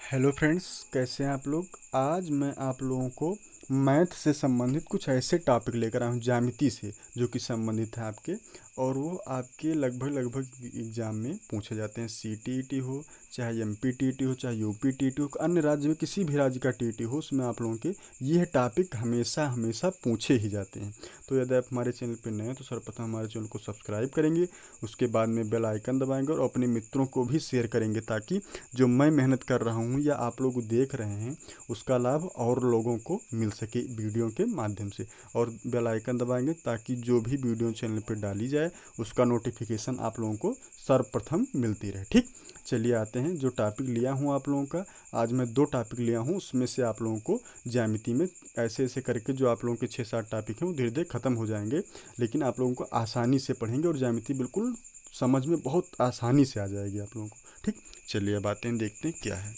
Hello friends, कैसे हैं आप लोग। आज मैं आप लोगों को मैथ से संबंधित कुछ ऐसे टॉपिक लेकर आया हूँ, ज्यामिति से, जो कि संबंधित है आपके, और वो आपके लगभग लगभग एग्जाम में पूछे जाते हैं। सीटीईटी हो, चाहे एमपीटीईटी हो, चाहे यूपीटीईटी हो, अन्य राज्य में किसी भी राज्य का टीईटी हो, उसमें आप लोगों के ये टॉपिक हमेशा हमेशा पूछे ही जाते हैं। तो यदि आप हमारे चैनल पर नए हैं तो सर्वप्रथम हमारे चैनल को सब्सक्राइब करेंगे, उसके बाद में बेल आइकन दबाएंगे और अपने मित्रों को भी शेयर करेंगे, ताकि जो मैं मेहनत कर रहा हूँ या आप लोग देख रहे हैं उसका लाभ और लोगों को मिल सके वीडियो के माध्यम से। और बेल आइकन दबाएंगे ताकि जो भी वीडियो चैनल पर डाली जाए उसका नोटिफिकेशन आप लोगों को सर्वप्रथम मिलती रहे। ठीक, चलिए आते हैं। जो टॉपिक लिया हूँ आप लोगों का, आज मैं 2 टॉपिक लिया हूँ, उसमें से आप लोगों को ज्यामिति में ऐसे ऐसे करके जो आप लोगों के 6-7 टॉपिक हैं वो धीरे धीरे ख़त्म हो जाएंगे, लेकिन आप लोगों को आसानी से पढ़ेंगे और ज्यामिति बिल्कुल समझ में बहुत आसानी से आ जाएगी आप लोगों को। ठीक, चलिए अब आते हैं, देखते हैं क्या है।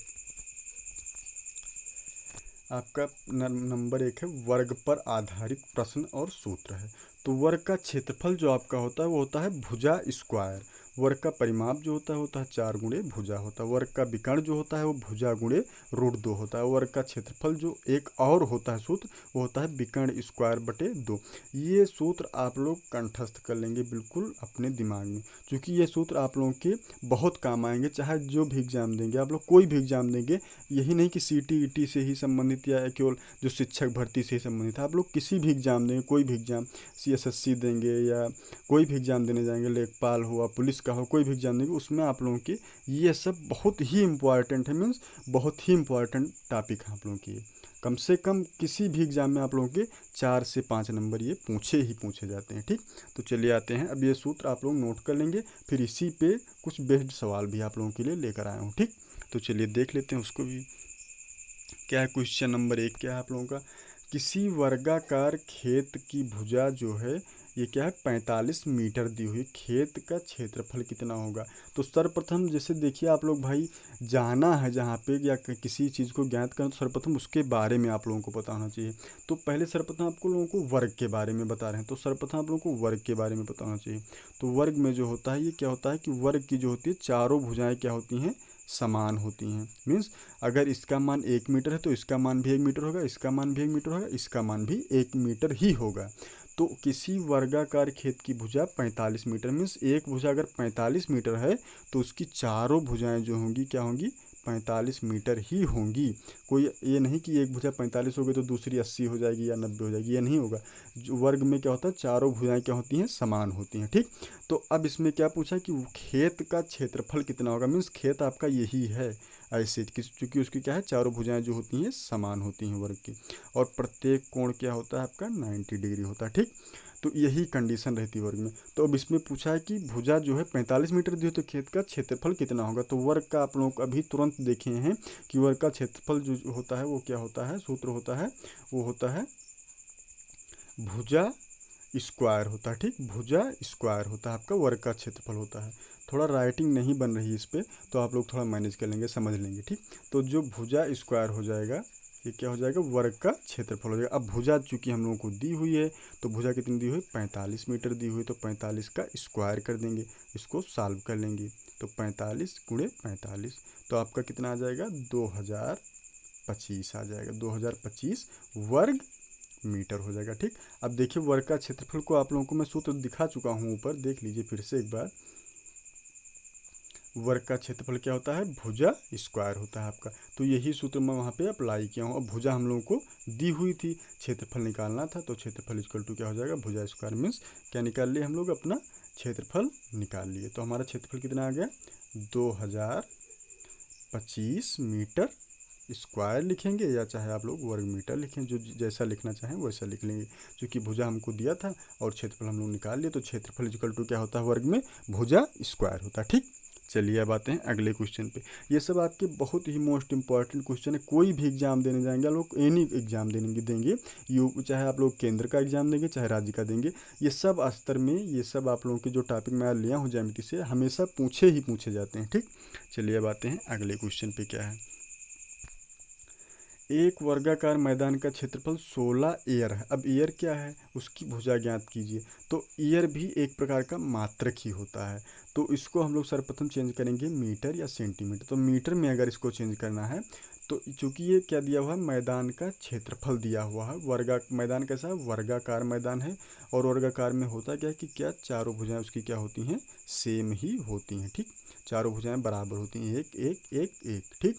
आपका नंबर 1 है, वर्ग पर आधारित प्रश्न और सूत्र है। तो वर्ग का क्षेत्रफल जो आपका होता है वो होता है भुजा स्क्वायर। वर्ग का परिमाप जो होता है 4 गुणे भुजा होता है। वर्ग का विकर्ण जो होता है वो भुजा गुणे √2 होता है। वर्ग का क्षेत्रफल जो एक और होता है सूत्र, वो होता है विकर्ण स्क्वायर बटे 2। ये सूत्र आप लोग कंठस्थ कर लेंगे बिल्कुल अपने दिमाग में, क्योंकि ये सूत्र आप लोगों के बहुत काम आएंगे। चाहे जो भी एग्जाम देंगे आप लोग, कोई भी एग्जाम देंगे, यही नहीं कि सीटीईटी से ही संबंधित या केवल जो शिक्षक भर्ती से ही संबंधित है, आप लोग किसी भी एग्जाम देंगे, कोई भी एग्जाम, सीएसएससी देंगे या कोई भी एग्जाम देने जाएंगे, लेखपाल हुआ, पुलिस का हो, कोई भी एग्जाम देंगे, उसमें आप लोगों के ये सब बहुत ही इंपॉर्टेंट है। मीन्स बहुत ही इंपॉर्टेंट टॉपिक है आप लोगों की। कम से कम किसी भी एग्जाम में आप लोगों के 4 से 5 नंबर ये पूछे ही पूछे जाते हैं। ठीक, तो चलिए आते हैं। अब ये सूत्र आप लोग नोट कर लेंगे, फिर इसी पे कुछ बेस्ड सवाल भी आप लोगों के लिए लेकर आया हूँ। ठीक, तो चलिए देख लेते हैं उसको भी। क्या है क्वेश्चन नंबर 1, क्या है आप लोगों का। किसी वर्गाकार खेत की भुजा जो है ये क्या है, 45 मीटर दी हुई। खेत का क्षेत्रफल कितना होगा। तो सर्वप्रथम जैसे देखिए आप लोग भाई, जाना है जहाँ पे या किसी चीज़ को ज्ञात करना, तो सर्वप्रथम उसके बारे में आप लोगों को पता होना चाहिए। तो पहले सर्वप्रथम आपको लोगों को वर्ग के बारे में बता रहे हैं, तो सर्वप्रथम आप लोगों को वर्ग के बारे में पता होना चाहिए। तो वर्ग में जो होता है ये क्या होता है कि वर्ग की जो होती है चारों भुजाएं क्या होती हैं, समान होती हैं। मीन्स अगर इसका मान 1 मीटर है तो इसका मान भी 1 मीटर होगा, इसका मान भी 1 मीटर होगा, इसका मान भी 1 मीटर ही होगा। तो किसी वर्गाकार खेत की भुजा 45 मीटर, मीन्स एक भुजा अगर 45 मीटर है तो उसकी चारों भुजाएं जो होंगी क्या होंगी, 45 मीटर ही होंगी। कोई ये नहीं कि एक भुजा 45 हो गई तो दूसरी 80 हो जाएगी या 90 हो जाएगी, ये नहीं होगा। जो वर्ग में क्या होता है, चारों भुजाएं क्या होती हैं, समान होती हैं। ठीक, तो अब इसमें क्या पूछा कि खेत का क्षेत्रफल कितना होगा। मीन्स खेत आपका यही है ऐसे, क्योंकि उसकी क्या है, चारों भुजाएं जो होती हैं समान होती हैं वर्ग की, और प्रत्येक कोण क्या होता है आपका, 90 डिग्री होता है। ठीक, तो यही कंडीशन रहती है वर्ग में। तो अब इसमें पूछा है कि भुजा जो है 45 मीटर दी हो तो खेत का क्षेत्रफल कितना होगा। तो वर्ग का आप लोगों को अभी तुरंत देखे हैं कि वर्ग का क्षेत्रफल जो होता है वो क्या होता है, सूत्र होता है वो होता है भुजा स्क्वायर होता है। ठीक, भुजा स्क्वायर होता है आपका वर्ग का क्षेत्रफल होता है। थोड़ा राइटिंग नहीं बन रही इस पर, तो आप लोग थोड़ा मैनेज कर लेंगे, समझ लेंगे। ठीक, तो जो भुजा स्क्वायर हो जाएगा ये क्या हो जाएगा, वर्ग का क्षेत्रफल हो जाएगा। अब भुजा चूंकि हम लोगों को दी हुई है, तो भुजा कितनी दी हुई है, 45 मीटर दी हुई, तो 45 का स्क्वायर कर देंगे, इसको सॉल्व कर लेंगे। तो 45 गुणे 45, तो आपका कितना आ जाएगा, 2025 आ जाएगा, 2025 वर्ग मीटर हो जाएगा। ठीक, अब देखिए वर्ग का क्षेत्रफल को आप लोगों को मैं सूत्र दिखा चुका हूँ ऊपर, देख लीजिए फिर से एक बार। वर्ग का क्षेत्रफल क्या होता है, भुजा स्क्वायर होता है आपका। तो यही सूत्र मैं वहाँ पे अप्लाई किया हूँ। अब भुजा हम लोगों को दी हुई थी, क्षेत्रफल निकालना था, तो क्षेत्रफल इक्वल टू क्या हो जाएगा, भुजा स्क्वायर। मीन्स क्या निकाल लिए हम लोग, अपना क्षेत्रफल निकाल लिए। तो हमारा क्षेत्रफल कितना आ गया, 2025 मीटर स्क्वायर लिखेंगे, या चाहे आप लोग वर्ग मीटर लिखें, जो जैसा लिखना चाहें वैसा लिख लेंगे। क्योंकि भुजा हमको दिया था और क्षेत्रफल हम लोग निकाल लिए, तो क्षेत्रफल इक्वल टू क्या होता है वर्ग में, भुजा स्क्वायर होता है। ठीक, चलिए अब आते हैं अगले क्वेश्चन पे। ये सब आपके बहुत ही मोस्ट इंपॉर्टेंट क्वेश्चन है। कोई भी एग्जाम देने जाएंगे आप लोग, एनी एग्जाम देंगे, यू चाहे आप लोग केंद्र का एग्जाम देंगे चाहे राज्य का देंगे, ये सब स्तर में ये सब आप लोगों के जो टॉपिक मैं लिया हूँ ज्यामिति से, हमेशा पूछे ही पूछे जाते हैं। ठीक, चलिए अब आते हैं अगले क्वेश्चन पे। क्या है, एक वर्गाकार मैदान का क्षेत्रफल 16 एयर है। अब एयर क्या है, उसकी भुजा ज्ञात कीजिए। तो एयर भी एक प्रकार का मात्रक ही होता है। तो इसको हम लोग सर्वप्रथम चेंज करेंगे मीटर या सेंटीमीटर। तो मीटर में अगर इसको चेंज करना है तो चूंकि ये क्या दिया हुआ है, मैदान का क्षेत्रफल दिया हुआ है। मैदान कैसा है, वर्गाकार मैदान है। और वर्गाकार में होता क्या है कि क्या चारों भुजाएं उसकी क्या होती हैं, सेम ही होती हैं। ठीक, चारों भुजाएं बराबर होती हैं, एक एक एक एक। ठीक,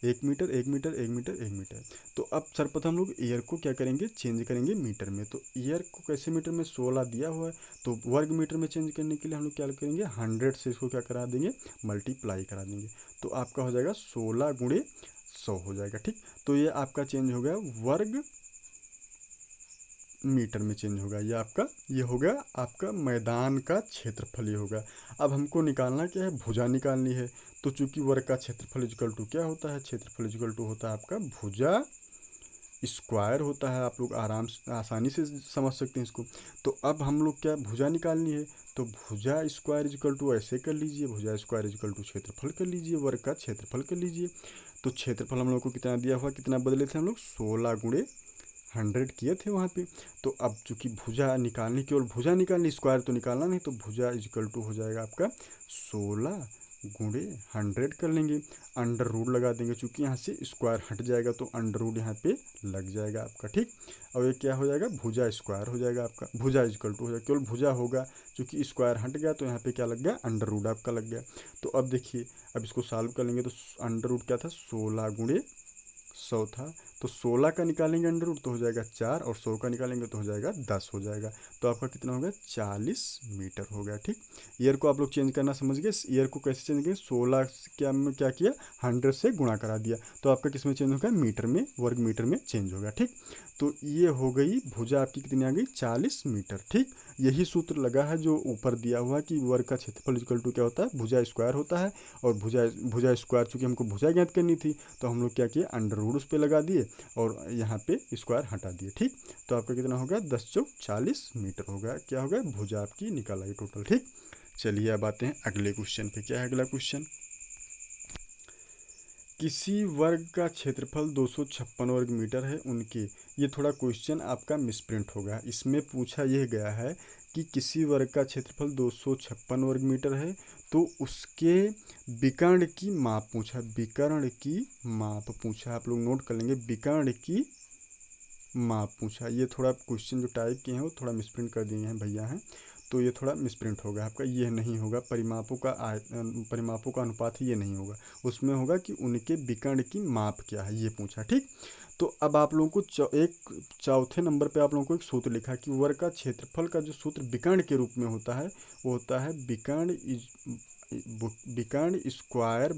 1 मीटर 1 मीटर 1 मीटर 1 मीटर। तो अब सर्वप्रथम हम लोग एयर को क्या करेंगे, चेंज करेंगे मीटर में। तो एयर को कैसे मीटर में, 16 दिया हुआ है, तो वर्ग मीटर में चेंज करने के लिए हम लोग क्या करेंगे, 100 से इसको क्या करा देंगे, मल्टीप्लाई करा देंगे। तो आपका हो जाएगा 16 × 100 हो जाएगा। ठीक, तो ये आपका चेंज हो गया वर्ग मीटर में चेंज होगा। ये हो गया आपका मैदान का क्षेत्रफल, ये होगा। अब हमको निकालना क्या है, भुजा निकालनी है। तो चूंकि वर्ग का क्षेत्रफल इक्वल टू क्या होता है, क्षेत्रफल इक्वल टू होता है आपका भुजा स्क्वायर होता है। आप लोग आसानी से समझ सकते हैं इसको। तो अब हम लोग क्या, भुजा निकालनी है। तो भुजा स्क्वायर इक्वल टू ऐसे कर लीजिए, भुजा स्क्वायर इक्वल टू क्षेत्रफल कर लीजिए, वर्ग का क्षेत्रफल कर लीजिए। तो क्षेत्रफल हम लोग को कितना दिया हुआ, कितना बदले थे हम लोग, 16 × 100 किए थे वहाँ पे। तो अब चूंकि भुजा निकालनी, केवल भुजा निकालनी, स्क्वायर तो निकालना नहीं, तो भुजा इक्वल टू हो जाएगा आपका 16 × 100 कर लेंगे। अंडर रूट लगा देंगे, चूंकि यहाँ से स्क्वायर हट जाएगा तो अंडर रूट यहाँ पे लग जाएगा आपका। ठीक, और ये क्या हो जाएगा, भुजा स्क्वायर हो जाएगा आपका, भुजा इक्वल टू हो जाएगा, केवल भुजा होगा, चूंकि स्क्वायर हट गया तो यहाँ पे क्या लग गया, अंडर रूट आपका लग गया। तो अब देखिए, अब इसको सॉल्व कर लेंगे तो अंडर रूट क्या था, 16 × 100 था। तो 16 का निकालेंगे अंडर रूट तो हो जाएगा 4, और 100 का निकालेंगे तो हो जाएगा 10 हो जाएगा। तो आपका कितना हो गया, 40 मीटर हो गया। ठीक, ईयर को आप लोग चेंज करना समझ गए। ईयर को कैसे चेंज किया, 16 क्या में क्या किया, 100 से गुणा करा दिया, तो आपका किस में चेंज हो गया, मीटर में, वर्ग मीटर में चेंज हो गया। ठीक, तो ये हो गई भुजा आपकी कितनी आ गई, 40 मीटर। ठीक, यही सूत्र लगा है जो ऊपर दिया हुआ कि वर्ग का क्षेत्रफल इक्वल टू क्या होता है, भुजा स्क्वायर होता है। और भुजा स्क्वायर, चूंकि हमको भुजा ज्ञात करनी थी तो हम लोग क्या किए, अंडर रूट उस पर लगा दिए और यहाँ पे स्क्वायर हटा दिए। ठीक, तो आपका कितना हो गया, 10 × 40 मीटर हो गया। क्या हो गया, भुजा आपकी निकल आई टोटल। ठीक, चलिए अब आते हैं अगले क्वेश्चन पे। क्या है अगला क्वेश्चन, किसी वर्ग का क्षेत्रफल 256 वर्ग मीटर है उनके, ये थोड़ा क्वेश्चन आपका मिसप्रिंट होगा। इसमें पूछा यह गया है कि किसी वर्ग का क्षेत्रफल 256 वर्ग मीटर है, तो उसके विकर्ण की माप पूछा, विकर्ण की माप पूछा। आप लोग नोट कर लेंगे, विकर्ण की माप पूछा। ये थोड़ा क्वेश्चन जो टाइप किए हैं वो थोड़ा मिसप्रिंट कर दिए हैं भैया हैं, तो ये थोड़ा मिसप्रिंट होगा आपका। ये नहीं होगा, परिमापों का अनुपात ही ये नहीं होगा। उसमें होगा कि उनके विकर्ण की माप क्या है, ये पूछा। ठीक, तो अब आप लोगों को एक चौथे नंबर पे आप लोगों को एक सूत्र लिखा कि वर्ग का क्षेत्रफल का जो सूत्र विकर्ण के रूप में होता है वो होता है विकर्ण स्क्वायर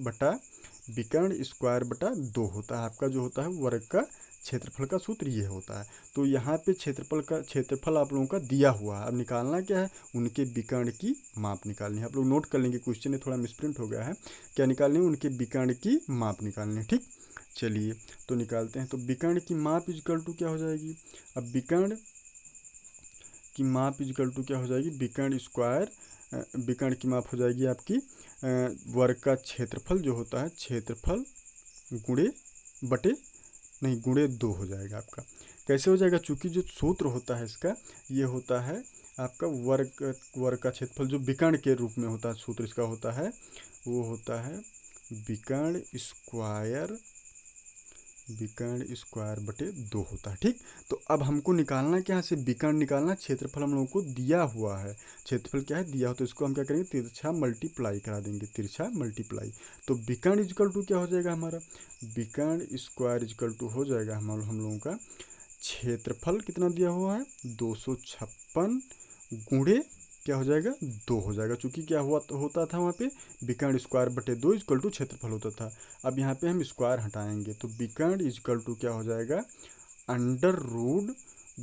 बटा 2 होता है आपका, जो होता है वर्ग का क्षेत्रफल का सूत्र ये होता है। तो यहाँ पे क्षेत्रफल आप लोगों का दिया हुआ है। अब निकालना क्या है, उनके विकर्ण की माप निकालनी है। आप लोग नोट कर लेंगे, क्वेश्चन में थोड़ा मिसप्रिंट हो गया है। क्या निकालनी है, उनके विकर्ण की माप निकालनी है। ठीक, चलिए तो निकालते हैं। तो विकर्ण की माप इक्वल टू क्या हो जाएगी, अब विकर्ण की माप इक्वल टू क्या हो जाएगी, विकर्ण की माप हो जाएगी आपकी वर्ग का क्षेत्रफल जो होता है, क्षेत्रफल गुणे बटे नहीं गुणे 2 हो जाएगा आपका। कैसे हो जाएगा, चूंकि जो सूत्र होता है इसका, ये होता है आपका वर्ग का क्षेत्रफल जो विकर्ण के रूप में होता है, सूत्र इसका होता है वो होता है विकर्ण स्क्वायर बटे 2 होता है। ठीक, तो अब हमको निकालना क्या है, से विकर्ण निकालना। क्षेत्रफल हम लोगों को दिया हुआ है, क्षेत्रफल क्या है दिया हो, तो इसको हम क्या करेंगे, तिरछा मल्टीप्लाई करा देंगे, तिरछा मल्टीप्लाई। तो विकर्ण इक्वल टू क्या हो जाएगा हमारा, विकर्ण स्क्वायर इक्वल टू हो जाएगा हम लोगों का क्षेत्रफल कितना दिया हुआ है, 256 गुणे क्या हो जाएगा, 2 हो जाएगा। चूंकि क्या हुआ होता था वहाँ पे, विकर्ण स्क्वायर बटे 2 इक्वल टू क्षेत्रफल होता था। अब यहाँ पे हम स्क्वायर हटाएंगे तो विकर्ण इक्वल टू क्या हो जाएगा, अंडर रूट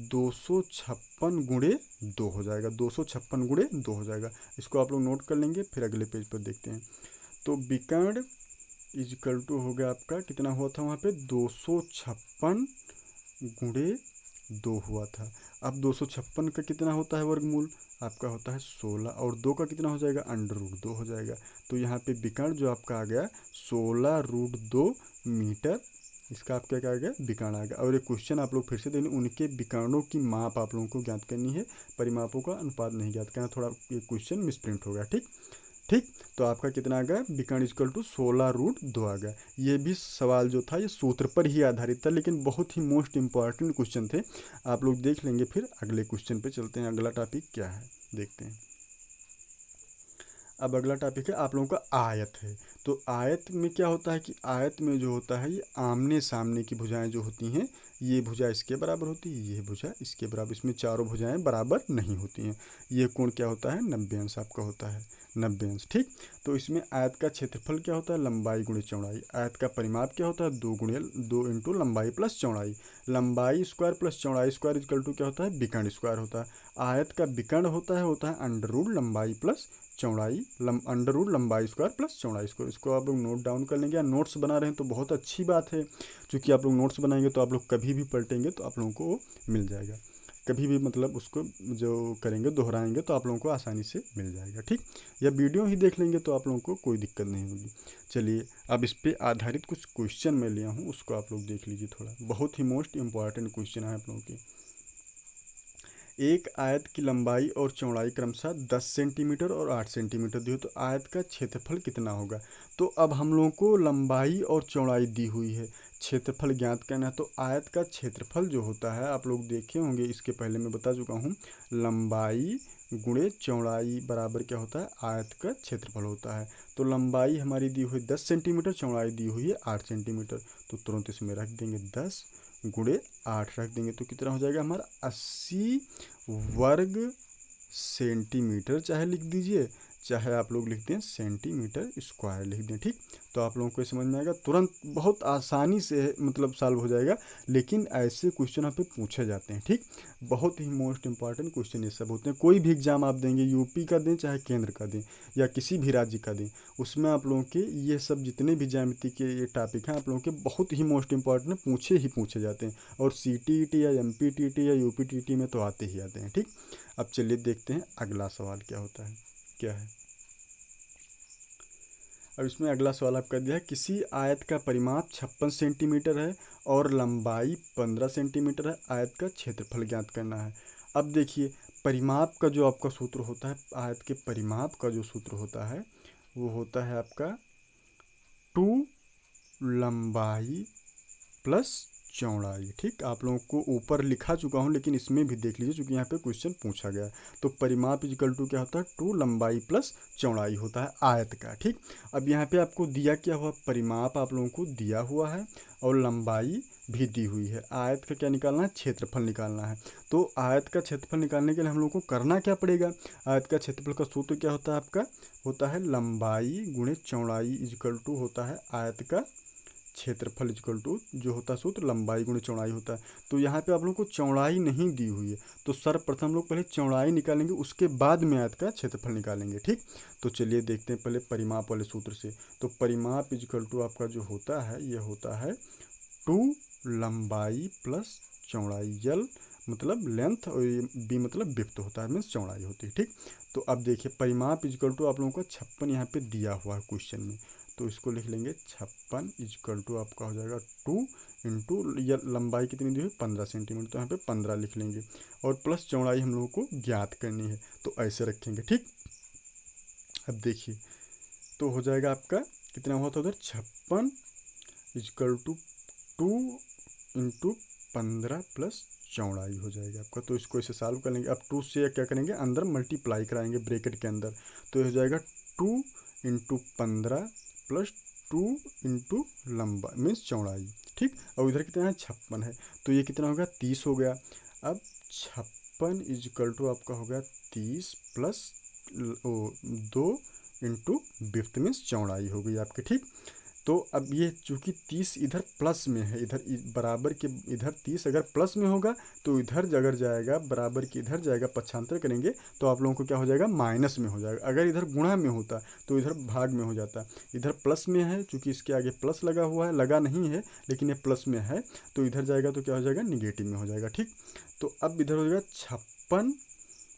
256 गुणे 2 हो जाएगा, 256 गुणे 2 हो जाएगा। इसको आप लोग नोट कर लेंगे, फिर अगले पेज पर देखते हैं। तो विकर्ण इक्वल टू हो गया आपका, कितना हुआ था वहाँ पे, 256 गुणे 2 हुआ था। अब 256 का कितना होता है वर्गमूल, आपका होता है 16, और 2 का कितना हो जाएगा, अंडर रूट 2 हो जाएगा। तो यहाँ पे विकर्ण जो आपका आ गया 16 √2 मीटर इसका आपका क्या आ गया, विकर्ण आ गया। और एक क्वेश्चन आप लोग फिर से देखें, उनके विकर्णों की माप आप लोगों को ज्ञात करनी है, परिमापों का अनुपात नहीं ज्ञात करना। थोड़ा ये क्वेश्चन मिसप्रिंट हो गया। ठीक ठीक, तो आपका कितना आ गया, विकर्ण इक्वल टू 16√2 आ गया। ये भी सवाल जो था ये सूत्र पर ही आधारित था, लेकिन बहुत ही मोस्ट इंपॉर्टेंट क्वेश्चन थे। आप लोग देख लेंगे। फिर अगले क्वेश्चन पे चलते हैं। अगला टॉपिक क्या है देखते हैं। अब अगला टॉपिक है आप लोगों का आयत है। तो आयत में क्या होता है कि आयत में जो होता है ये आमने सामने की भुजाएं जो होती हैं, ये भुजा इसके बराबर होती है, ये भुजा इसके बराबर, इसमें चारों भुजाएं बराबर नहीं होती हैं। ये कोण क्या होता है, 90 अंश आपका होता है, 90 अंश। ठीक, तो इसमें आयत का क्षेत्रफल क्या होता है, लंबाई गुणे चौड़ाई। आयत का परिमाप क्या होता है, 2 इंटू लंबाई प्लस चौड़ाई। लंबाई स्क्वायर प्लस चौड़ाई स्क्वायर इक्वल टू क्या होता है, विकर्ण स्क्वायर होता है। आयत का विकर्ण होता है अंडर रूट लंबाई प्लस चौड़ाई, अंडर रूट लंबाई स्क्वायर प्लस चौड़ाई स्क्वायर। इसको आप लोग नोट डाउन कर लेंगे, या नोट्स बना रहे हैं तो बहुत अच्छी बात है। क्योंकि आप लोग नोट्स बनाएंगे तो आप लोग कभी भी पलटेंगे तो आप लोगों को मिल जाएगा। कभी भी मतलब उसको जो करेंगे दोहराएंगे तो आप लोगों को आसानी से मिल जाएगा। ठीक, या वीडियो ही देख लेंगे तो आप लोगों को कोई दिक्कत नहीं होगी। चलिए अब इस पर आधारित कुछ क्वेश्चन मैं लिया हूँ, उसको आप लोग देख लीजिए। थोड़ा बहुत ही मोस्ट इंपॉर्टेंट क्वेश्चन है आप लोगों के। एक आयत की लंबाई और चौड़ाई क्रमशः 10 सेंटीमीटर और 8 सेंटीमीटर दी हो, तो आयत का क्षेत्रफल कितना होगा। तो अब हम लोगों को लंबाई और चौड़ाई दी हुई है, क्षेत्रफल ज्ञात करना है। तो आयत का क्षेत्रफल जो होता है आप लोग देखे होंगे, इसके पहले मैं बता चुका हूँ, लंबाई गुणे चौड़ाई बराबर क्या होता है, आयत का क्षेत्रफल होता है। तो लंबाई हमारी दी हुई 10 सेंटीमीटर, चौड़ाई दी हुई है 8 सेंटीमीटर। तो तुरंत इसमें रख देंगे 10 गुणे 8 रख देंगे तो कितना हो जाएगा हमारा 80 वर्ग सेंटीमीटर। चाहे लिख दीजिए, चाहे आप लोग लिखते हैं सेंटीमीटर स्क्वायर लिख दें। ठीक, तो आप लोगों को समझ में आएगा, तुरंत बहुत आसानी से मतलब सॉल्व हो जाएगा। लेकिन ऐसे क्वेश्चन यहाँ पे पूछे जाते हैं। ठीक, बहुत ही मोस्ट इंपॉर्टेंट क्वेश्चन ये सब होते हैं। कोई भी एग्जाम आप देंगे, यूपी का दें चाहे केंद्र का दें या किसी भी राज्य का दें, उसमें आप लोगों के ये सब जितने भी ज्यामिति के ये टॉपिक हैं आप लोगों के बहुत ही मोस्ट इंपॉर्टेंट पूछे ही पूछे जाते हैं। और CTET या MPTT या UPTT में तो आते ही आते हैं। ठीक, अब चलिए देखते हैं अगला सवाल क्या होता है, क्या है। अब इसमें अगला सवाल आपका दिया है, किसी आयत का परिमाप 56 सेंटीमीटर है और लंबाई 15 सेंटीमीटर है, आयत का क्षेत्रफल ज्ञात करना है। अब देखिए, परिमाप का जो आपका सूत्र होता है, आयत के परिमाप का जो सूत्र होता है वो होता है आपका 2 लंबाई प्लस चौड़ाई। ठीक, आप लोगों को ऊपर लिखा चुका हूँ, लेकिन इसमें भी देख लीजिए क्योंकि यहाँ पे क्वेश्चन पूछा गया है। तो परिमाप इक्वल टू क्या होता है, 2 लंबाई प्लस चौड़ाई होता है आयत का। ठीक, अब यहाँ पे आपको दिया क्या हुआ, परिमाप आप लोगों को दिया हुआ है और लंबाई भी दी हुई है। आयत का क्या निकालना है, क्षेत्रफल निकालना है। तो आयत का क्षेत्रफल निकालने के लिए हम लोग को करना क्या पड़ेगा, आयत का क्षेत्रफल का सूत्र क्या होता है आपका, होता है लंबाई गुणे चौड़ाई इक्वल टू होता है आयत का क्षेत्रफल इक्वल टू जो होता है सूत्र लंबाई गुणे चौड़ाई होता है। तो यहाँ पे आप लोगों को चौड़ाई नहीं दी हुई है, तो सर्वप्रथम लोग पहले चौड़ाई निकालेंगे, उसके बाद में आयत का क्षेत्रफल निकालेंगे। ठीक, तो चलिए देखते हैं पहले परिमाप वाले सूत्र से। तो परिमाप इक्वल टू आपका जो होता है ये होता है 2 लंबाई प्लस चौड़ाई, यल मतलब लेंथ और बी मतलब विड्थ होता है, मीन्स चौड़ाई होती है। ठीक, तो अब देखिए परिमाप इक्वल टू आप लोगों को 56 यहाँ पे दिया हुआ है क्वेश्चन में, तो इसको लिख लेंगे 56 इक्वल टू आपका हो जाएगा 2 इंटू या लंबाई कितनी दी हुई 15 सेंटीमीटर, तो यहाँ पे 15 लिख लेंगे और प्लस चौड़ाई हम लोगों को ज्ञात करनी है तो ऐसे रखेंगे। ठीक, अब देखिए तो हो जाएगा आपका कितना हुआ था उधर 56 इक्वल टू 2 इंटू 15 प्लस चौड़ाई हो जाएगा आपका। तो इसको इसे सॉल्व कर लेंगे। अब 2 से क्या करेंगे, अंदर मल्टीप्लाई कराएंगे ब्रैकेट के अंदर, तो ये हो जाएगा 2 इंटू 15 प्लस 2 इंटू लंबा मीन्स चौड़ाई। ठीक, और इधर कितना है 56 है, तो ये कितना होगा 30 हो गया। अब 56 इक्वल टू आपका हो गया 30 प्लस 2 इंटू विड्थ मीन्स चौड़ाई हो गई आपकी। ठीक, तो अब ये चूंकि 30 इधर प्लस में है, इधर बराबर के इधर 30 अगर प्लस में होगा तो इधर अगर जाएगा बराबर के इधर जाएगा, पक्षांतर करेंगे तो आप लोगों को क्या हो जाएगा, माइनस में हो जाएगा। अगर इधर गुणा में होता तो इधर भाग में हो जाता। इधर प्लस में है, चूंकि इसके आगे प्लस लगा हुआ है, लगा नहीं है लेकिन ये प्लस में है, तो इधर जाएगा तो क्या हो जाएगा, निगेटिव में हो जाएगा। ठीक, तो अब इधर हो जाएगा 56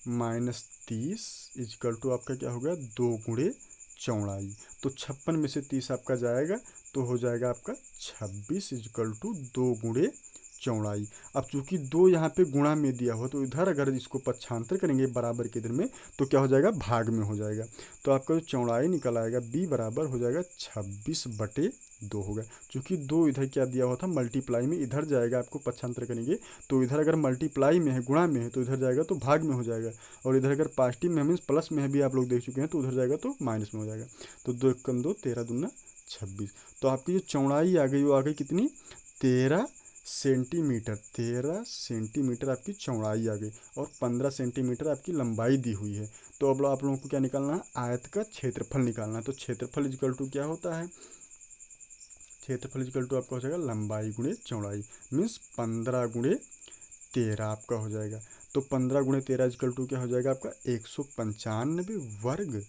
माइनस 30 इक्वल टू आपका क्या हो गया 2 गुणे चौड़ाई। तो 56 में से 30 आपका जाएगा तो हो जाएगा आपका 26 इजकल टू 2 गुणे चौड़ाई। अब चूंकि 2 यहाँ पे गुणा में दिया हुआ तो इधर अगर इसको पक्षांतर करेंगे बराबर के इधर में तो क्या हो जाएगा, भाग में हो जाएगा। तो आपका जो चौड़ाई निकल आएगा b बराबर हो जाएगा 26/2 होगा। चूंकि 2 इधर क्या दिया हुआ था मल्टीप्लाई में, इधर जाएगा आपको पक्षांतर करेंगे तो इधर अगर मल्टीप्लाई में है गुणा में है तो इधर जाएगा तो भाग में हो जाएगा, और इधर अगर पॉजिटिव में मीन्स प्लस में है भी आप लोग देख चुके हैं तो उधर जाएगा तो माइनस में हो जाएगा। तो 2 एकम 2, 13 दूना 26। तो आपकी जो चौड़ाई आ गई वो आ गई कितनी, 13 सेंटीमीटर। 13 सेंटीमीटर आपकी चौड़ाई आ गई और 15 सेंटीमीटर आपकी लंबाई दी हुई है। तो अब आप लोगों को क्या निकालना है, आयत का क्षेत्रफल निकालना है। तो क्षेत्रफल इक्वल टू क्या होता है, क्षेत्रफल इक्वल टू आपका हो जाएगा लंबाई गुणे चौड़ाई, मीन्स 15 गुणे 13 आपका हो जाएगा। तो 15 गुणे 13 इक्वल टू क्या हो जाएगा आपका 195 वर्ग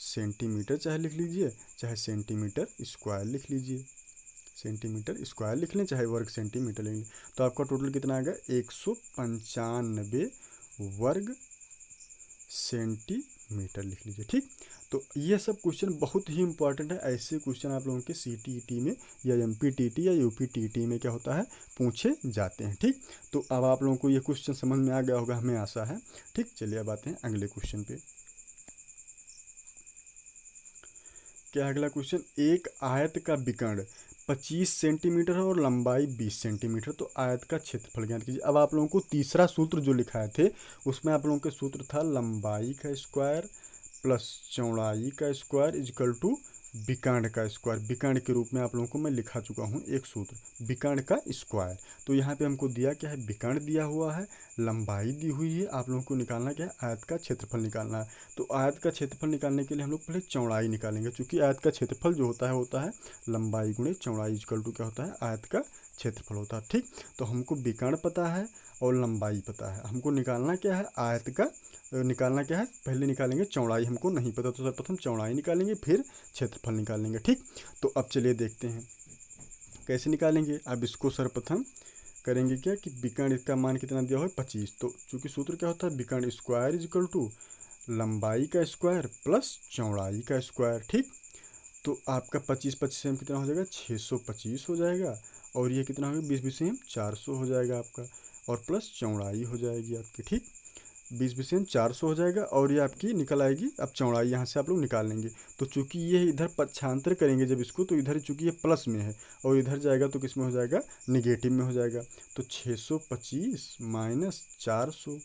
सेंटीमीटर, चाहे लिख लीजिए चाहे सेंटीमीटर स्क्वायर लिख लीजिए, सेंटीमीटर स्क्वायर लिख लें चाहे वर्ग सेंटीमीटर लिख लें। तो आपका टोटल कितना आ गया, 195 वर्ग सेंटीमीटर लिख लीजिए। ठीक, तो ये सब क्वेश्चन बहुत ही इंपॉर्टेंट है। ऐसे क्वेश्चन आप लोगों के CTET में या MPTT या UPTT में क्या होता है, पूछे जाते हैं। ठीक, तो अब आप लोगों को ये क्वेश्चन समझ में आ गया होगा, हमें आशा है। ठीक, चलिए अब आते हैं अगले क्वेश्चन पे। क्या अगला क्वेश्चन, एक आयत का विकर्ण 25 सेंटीमीटर है और लंबाई 20 सेंटीमीटर, तो आयत का क्षेत्रफल ज्ञात कीजिए। अब आप लोगों को तीसरा सूत्र जो लिखाए थे उसमें आप लोगों के सूत्र था लंबाई का स्क्वायर प्लस चौड़ाई का स्क्वायर इजकल टू विकर्ण का स्क्वायर। विकर्ण के रूप में आप लोगों को मैं लिखा चुका हूँ एक सूत्र, विकर्ण का स्क्वायर। तो यहाँ पे हमको दिया क्या है, विकर्ण दिया हुआ है, लंबाई दी हुई है, आप लोगों को निकालना क्या है, आयत का क्षेत्रफल निकालना है। तो आयत का क्षेत्रफल निकालने के लिए हम लोग पहले चौड़ाई निकालेंगे, क्योंकि आयत का क्षेत्रफल जो होता है लंबाई गुणे चौड़ाई इक्वल टू क्या होता है, आयत का क्षेत्रफल होता है। ठीक, तो हमको विकर्ण पता है और लंबाई पता है, हमको निकालना क्या है, आयत का निकालना क्या है, पहले निकालेंगे चौड़ाई, हमको नहीं पता तो सर्वप्रथम चौड़ाई निकालेंगे फिर क्षेत्रफल निकालेंगे। ठीक, तो अब चलिए देखते हैं कैसे निकालेंगे। अब इसको सर्वप्रथम करेंगे क्या कि विकर्ण का मान कितना दिया हुआ है 25, तो चूंकि सूत्र क्या होता है विकर्ण स्क्वायर इज इक्वल टू लंबाई का स्क्वायर प्लस चौड़ाई का स्क्वायर। ठीक, तो आपका 25 से कितना हो जाएगा, 625 हो जाएगा, और ये कितना होगा 20 से 400 हो जाएगा आपका, और प्लस चौड़ाई हो जाएगी आपकी। ठीक, 20 से 400 हो जाएगा और ये आपकी निकल आएगी। अब चौड़ाई यहाँ से आप लोग निकाल लेंगे, तो चूंकि ये इधर पक्षांतर करेंगे जब इसको, तो इधर चूंकि ये प्लस में है और इधर जाएगा तो किस में हो जाएगा, निगेटिव में हो जाएगा। तो 625 माइनस 400,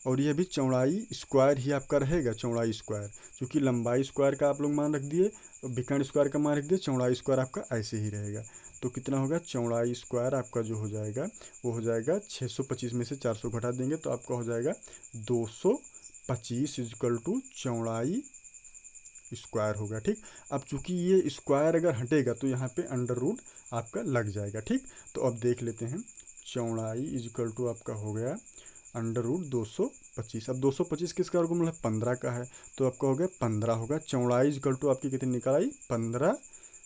और ये भी चौड़ाई स्क्वायर ही आपका रहेगा, चौड़ाई स्क्वायर, क्योंकि लंबाई स्क्वायर का आप लोग मान रख दिए, विकर्ण स्क्वायर का मान रख दिए, चौड़ाई स्क्वायर आपका ऐसे ही रहेगा। तो कितना होगा, चौड़ाई स्क्वायर आपका जो हो जाएगा वो हो जाएगा 625 में से 400 घटा देंगे तो आपका हो जाएगा 225 इजकल टू चौड़ाई स्क्वायर होगा। ठीक, अब चूंकि ये स्क्वायर अगर हटेगा तो यहाँ पे अंडर रूट आपका लग जाएगा। ठीक, तो अब देख लेते हैं, चौड़ाई इजकल टू आपका हो गया अंडर रूट 225। अब 225 किसका वर्गमूल है, 15 का है, तो आपका हो गया 15 होगा। चौड़ाई इक्वल टू आपकी कितनी निकल आई, 15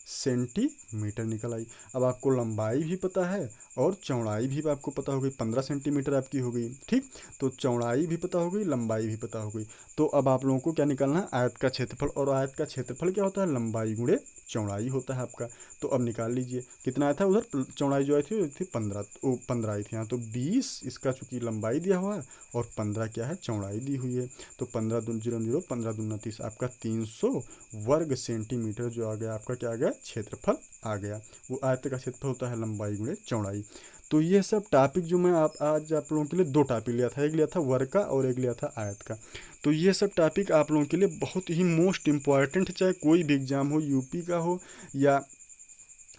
सेंटीमीटर निकल आई। अब आपको लंबाई भी पता है और चौड़ाई भी आपको पता हो गई, 15 सेंटीमीटर आपकी हो गई। ठीक, तो चौड़ाई भी पता हो गई, लंबाई भी पता हो गई। तो अब आप लोगों को क्या निकालना है, आयत का क्षेत्रफल, और आयत का क्षेत्रफल क्या होता है, लंबाई गुणे चौड़ाई होता है आपका। तो अब निकाल लीजिए कितना आया था, उधर चौड़ाई जो आई थी वो थी 15, 15 आई थी यहाँ, तो 20 इसका चूंकि लंबाई दिया हुआ है और 15 क्या है, चौड़ाई दी हुई है। तो 15 दून 0 0, 15 दूना 30, आपका 300 वर्ग सेंटीमीटर जो आ गया आपका, क्या आ गया, क्षेत्रफल आ गया। वो आयत का क्षेत्रफल होता है लंबाई गुणे चौड़ाई। तो ये सब टॉपिक जो मैं आज आप लोगों के लिए 2 टॉपिक लिया था, एक लिया था वर्ग का और एक लिया था आयत का। तो ये सब टॉपिक आप लोगों के लिए बहुत ही मोस्ट इम्पॉर्टेंट है, चाहे कोई भी एग्जाम हो, यूपी का हो या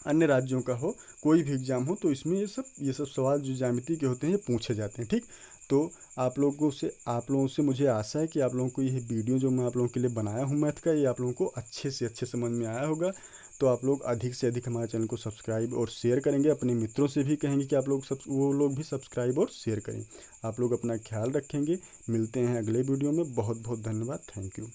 अन्य राज्यों का हो, कोई भी एग्जाम हो, तो इसमें ये सब सवाल जो ज्यामिति के होते हैं ये पूछे जाते हैं। ठीक, तो आप लोगों से मुझे आशा है कि आप लोगों को ये वीडियो जो मैं आप लोगों के लिए बनाया हूँ मैथ का, ये आप लोगों को अच्छे से अच्छे समझ में आया होगा। तो आप लोग अधिक से अधिक हमारे चैनल को सब्सक्राइब और शेयर करेंगे, अपने मित्रों से भी कहेंगे कि आप लोग वो लोग भी सब्सक्राइब और शेयर करें। आप लोग अपना ख्याल रखेंगे, मिलते हैं अगले वीडियो में। बहुत बहुत धन्यवाद, थैंक यू।